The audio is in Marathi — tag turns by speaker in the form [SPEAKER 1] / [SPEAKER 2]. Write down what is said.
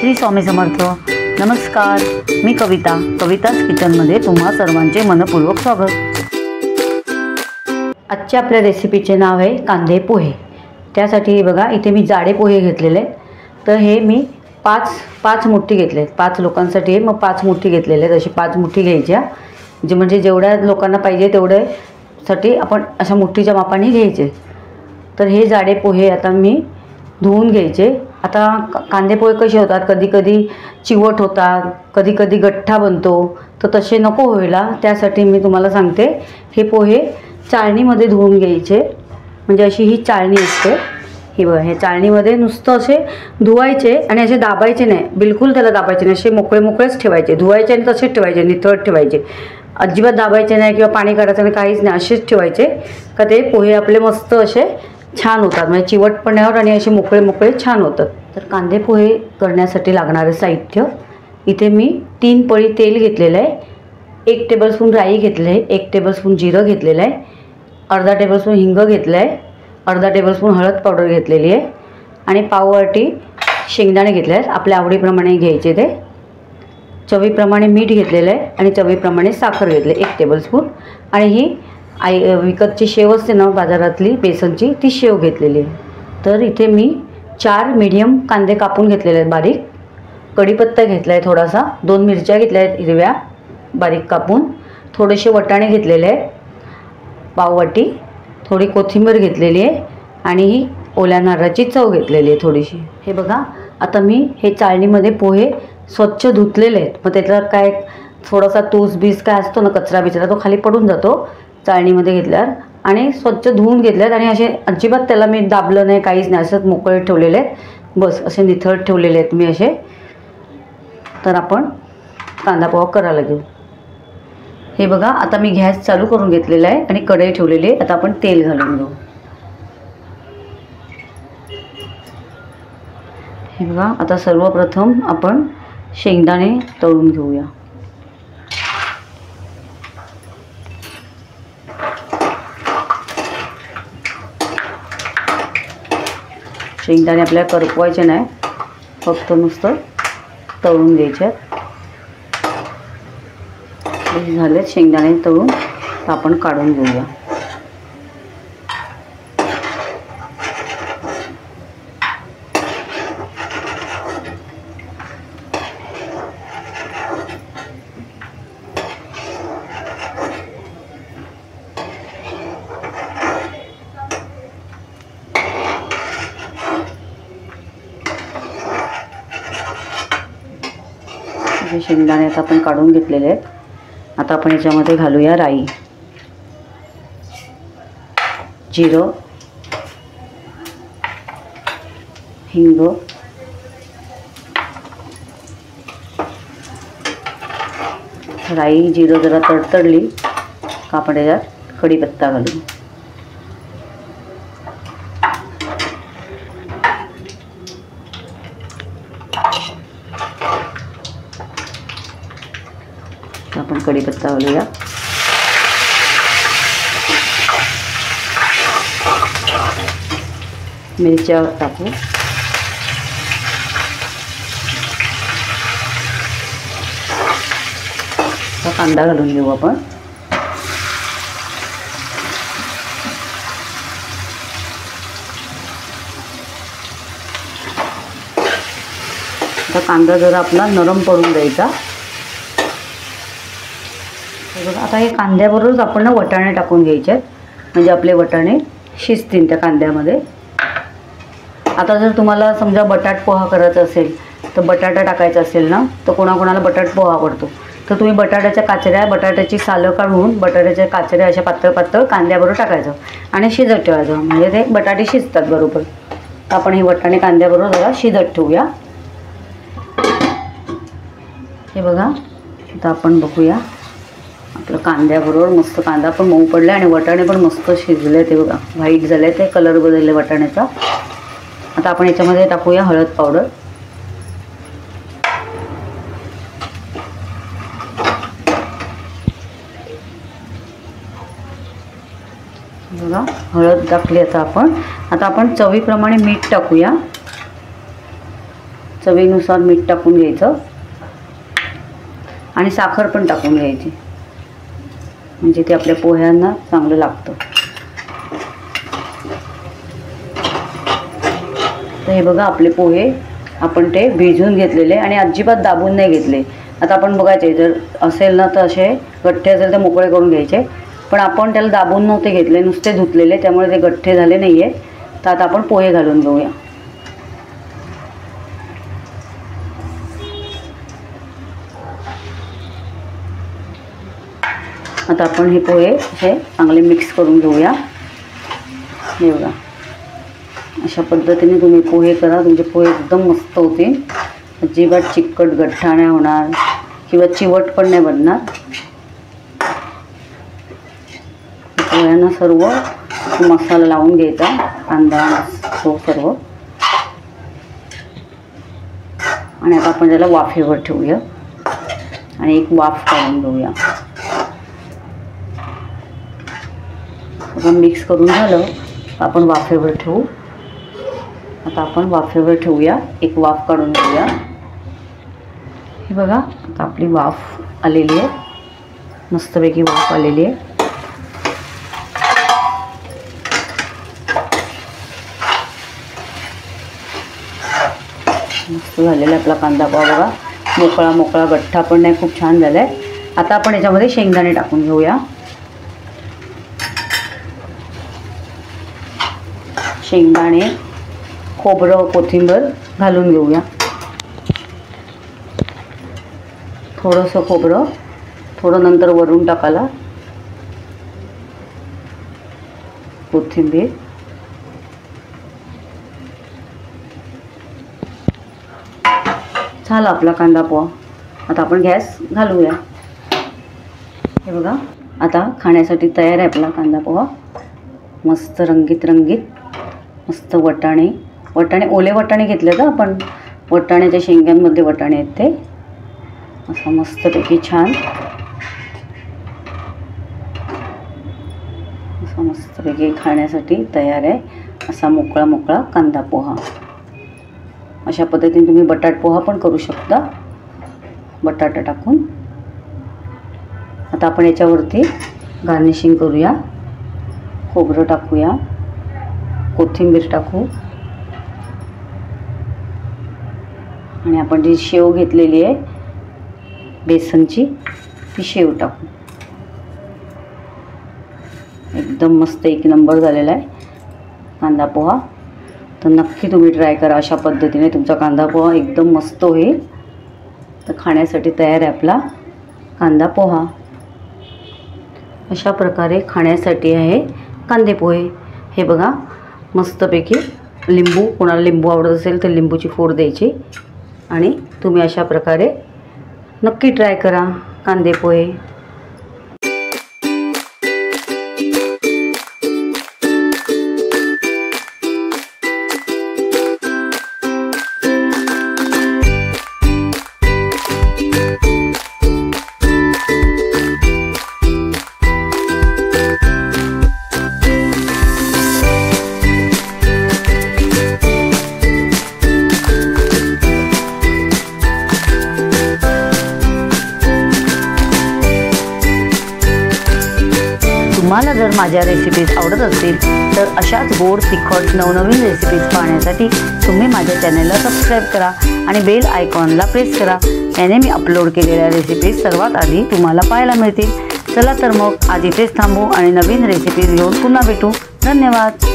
[SPEAKER 1] श्री स्वामी समर्थ। नमस्कार, मी कविताच किचनमध्ये तुम्हा सर्वांचे मनपूर्वक स्वागत। आजच्या आपल्या रेसिपीचे नाव आहे कांदे पोहे। त्यासाठी बघा इथे मी जाडे पोहे घेतलेले, तर हे मी पाच मुठी घेतले। 5 लोकांसाठी मग 5 मुठी घेतलेले आहेत। अशी 5 मुठी घ्यायच्या, म्हणजे जेवढ्या लोकांना पाहिजे तेवढ्यासाठी आपण अशा मुठीच्या मापाने घ्यायचे। तर हे जाडे पोहे आता मी धुवून घ्यायचे। आता कांदे पोहे कसे होतात, कधी कधी चिवट होतात, कधी कधी गठ्ठा बनतो, तर तसे नको व्हायला त्यासाठी मी तुम्हाला सांगते, हे पोहे चाळणीमध्ये धुवून घ्यायचे। म्हणजे अशी ही चाळणी असते, ही बघा, हे चाळणीमध्ये नुसतं असे धुवायचे आणि असे दाबायचे नाही, बिलकुल त्याला दाबायचे नाही, असे मोकळेच ठेवायचे। धुवायचे आणि तसेच ठेवायचे, निथळत ठेवायचे, अजिबात दाबायचे नाही किंवा पाणी काढायचं नाही, काहीच नाही, असेच ठेवायचे का ते पोहे आपले मस्त असे छान होतात, म्हणजे चिवट पण नाही होत आणि असे मोकळे छान होतात। तर कांदे पोहे करण्यासाठी लागणारे साहित्य, इथे मी 3 पळी तेल घेतलेलं आहे, 1 टेबलस्पून राई घेतले आहे, 1 टेबलस्पून जिरं घेतलेलं आहे, अर्धा टेबलस्पून हिंग घेतलं आहे, अर्धा टेबलस्पून हळद पावडर घेतलेली आहे आणि पाववाटी शेंगदाणे घेतले आहेत, आपल्या आवडीप्रमाणे घ्यायचे ते। चवीप्रमाणे मीठ घेतलेलं आहे आणि चवीप्रमाणे साखर घेतले 1 टेबलस्पून आणि ही विकतची शेव असते ना बाजारातली बेसनची, ती शेव घेतलेली आहे। तर इथे मी 4 मीडियम कांदे कापून घेतलेले आहेत बारीक, कढीपत्ता घेतला आहे थोडासा, 2 मिरच्या घेतल्या आहेत हिरव्या बारीक कापून, थोडेसे वटाणे घेतलेले आहेत पाववाटी, थोडी कोथिंबीर घेतलेली आहे आणि ही ओल्या नारळाची चव घेतलेली आहे थोडीशी। हे बघा, आता मी हे चाळणीमध्ये पोहे स्वच्छ धुतलेले आहेत, मग त्याच्यात काय थोडासा तूस बीस काय असतो ना, कचरा बिचरा, तो खाली पडून जातो चाळणीमध्ये घेतल्यावर, आणि स्वच्छ धुवून घेतले आहेत आणि असे अजिबात त्याला मी दाबलं नाही, काहीच नाही, असंच मोकळे ठेवलेले आहेत, बस असे निथळत ठेवलेले आहेत मी असे। तर आपण कांदा पोहा करायला घेऊ। हे बघा, आता मी गॅस चालू करून घेतलेला आहे आणि कढई ठेवलेली आहे, आता आपण तेल घालून घेऊ। हे बघा, आता सर्वप्रथम आपण शेंगदाणे तळून घेऊया। शेंगदाणे आपल्याला करपवायचे नाही, फक्त नुसतं तळून घ्यायचे। झाले शेंगदाणे तळून, तर आपण काढून घेऊया। शेंगदाणे आता आपण काढून घेतलेले आहेत। आता आपण याच्यामध्ये घालूया राई, जिरं, हिंग, राई जिरं जरा तडतडली का आपण याच्यात कढीपत्ता घालू। आपण कढीपत्ता घालूया, मिरच्या टाकू, कांदा घालून घेऊ आपण। आता कांदा जरा आपला नरम पडून द्यायचा। बघा, आता हे कांद्याबरोबरच आपण वटाणे टाकून घ्यायचे आहेत, म्हणजे आपले वटाणे शिजतील त्या कांद्यामध्ये। आता जर तुम्हाला समजा बटाट पोहा करायचा असेल, तर बटाटा टाकायचा असेल ना, तर कोणाकोणाला बटाट पोहा आवडतो, तर तुम्ही बटाट्याच्या काचऱ्या, बटाट्याची सालं काढून बटाट्याच्या काचऱ्या अशा पातळ कांद्याबरोबर टाकायचं आणि शिजत ठेवायचं, म्हणजे ते बटाटे शिजतात बरोबर। तर आपण हे वटाणे कांद्याबरोबर जरा शिजत ठेवूया। हे बघा, आता आपण बघूया, आपलं कांद्याबरोबर मस्त कांदा पण मऊ पडला आणि वटाणे पण मस्त शिजले, ते बघा व्हाईट झाले, ते कलर बदलले वटाण्याचा। आता आपण याच्यामध्ये टाकूया हळद पावडर, बघा हळद टाकली। आता आपण चवीप्रमाणे मीठ टाकूया, चवीनुसार मीठ टाकून घ्यायचं आणि साखर पण टाकून घ्यायची, म्हणजे ते आपल्या पोह्यांना चांगलं लागतं. तर हे बघा आपले पोहे आपण ते भिजवून घेतलेले आणि अजिबात दाबून नाही घेतले. आता आपण बघायचे, जर असेल ना तर असे गठ्ठे असेल तर मोकळे करून घ्यायचे, पण आपण त्याला दाबून नव्हते घेतले, नुसते धुतलेले, त्यामुळे ते गठ्ठे झाले नाही आहे. तर आता आपण पोहे घालून घेऊया. आता आपण हे पोहे असे चांगले मिक्स करून घेऊया. हे बघा अशा पद्धतीने तुम्ही पोहे करा, तुमचे पोहे एकदम मस्त होतील. अजिबात चिकट गठ्ठा नाही होणार किंवा चिवट पण नाही बनणार. पोह्यांना सर्व मसाला लावून घ्यायचा, कांदा तो सर्व. आणि आता आपण त्याला वाफेवर ठेवूया आणि एक वाफ काढून घेऊया. सगळं मिक्स करून झालं आपण वाफेवर ठेवू. आता आपण वाफेवर ठेवूया, एक वाफ काढून घेऊया. हे बघा आता आपली वाफ आलेली आहे, मस्तपैकी वाफ आलेली आहे. मस्त झालेला आपला कांदा पोहा बघा, मोकळा मोकळा गठ्ठा पण नाही, खूप छान झाला आहे. आता आपण याच्यामध्ये शेंगदाणे टाकून घेऊया. शेंगदाणे, खोबरं, कोथिंबीर घालून घेऊया. थोडंसं खोबरं, थोडं नंतर वरून टाकायला कोथिंबीर. झाला आपला कांदा पोहा. आता आपण गॅस घालूया. हे बघा आता खाण्यासाठी तयार आहे आपला कांदा पोहा. मस्त रंगीत रंगीत, मस्त वटाणे ओले वटाणे घेतले तर आपण, वटाण्याच्या शेंग्यांमध्ये वटाणे आहेत ते. असं मस्तपैकी छान, असं मस्तपैकी खाण्यासाठी तयार आहे असा मोकळा मोकळा कांदा पोहा. अशा पद्धतीने तुम्ही बटाट पोहा पण करू शकता, बटाटा टाकून. आता आपण याच्यावरती गार्निशिंग करूया. खोबरं टाकूया, कोथिंबीर टाकू आणि आपण जी शेव घेतलेली आहे बेसनची, ती शेव टाकू. एकदम मस्त एक नंबर झालेला आहे कांदा पोहा. तर नक्की तुम्ही ट्राय करा, अशा पद्धतीने तुमचा कांदा पोहा एकदम मस्त होईल. तर खाण्यासाठी तयार आहे आपला कांदा पोहा. अशा प्रकारे खाण्यासाठी आहे कांदे पोहे. हे बघा मस्तपैकी लिंबू, कोणाला लिंबू आवडत असेल तर लिंबूची फोड द्यायची आणि तुम्ही अशा प्रकारे नक्की ट्राय करा कांदे पोहे. तुम्हाला जर माझ्या रेसिपीज आवडत असतील तर अशाच गोड तिखट नवनवीन रेसिपीज पाहण्यासाठी तुम्ही माझ्या चॅनलला सबस्क्राईब करा आणि बेल आयकॉनला प्रेस करा. याने मी अपलोड केलेल्या रेसिपीज सर्वात आधी तुम्हाला पाहायला मिळतील. चला तर मग आज इथेच थांबू आणि नवीन रेसिपीज घेऊन पुन्हा भेटू. धन्यवाद.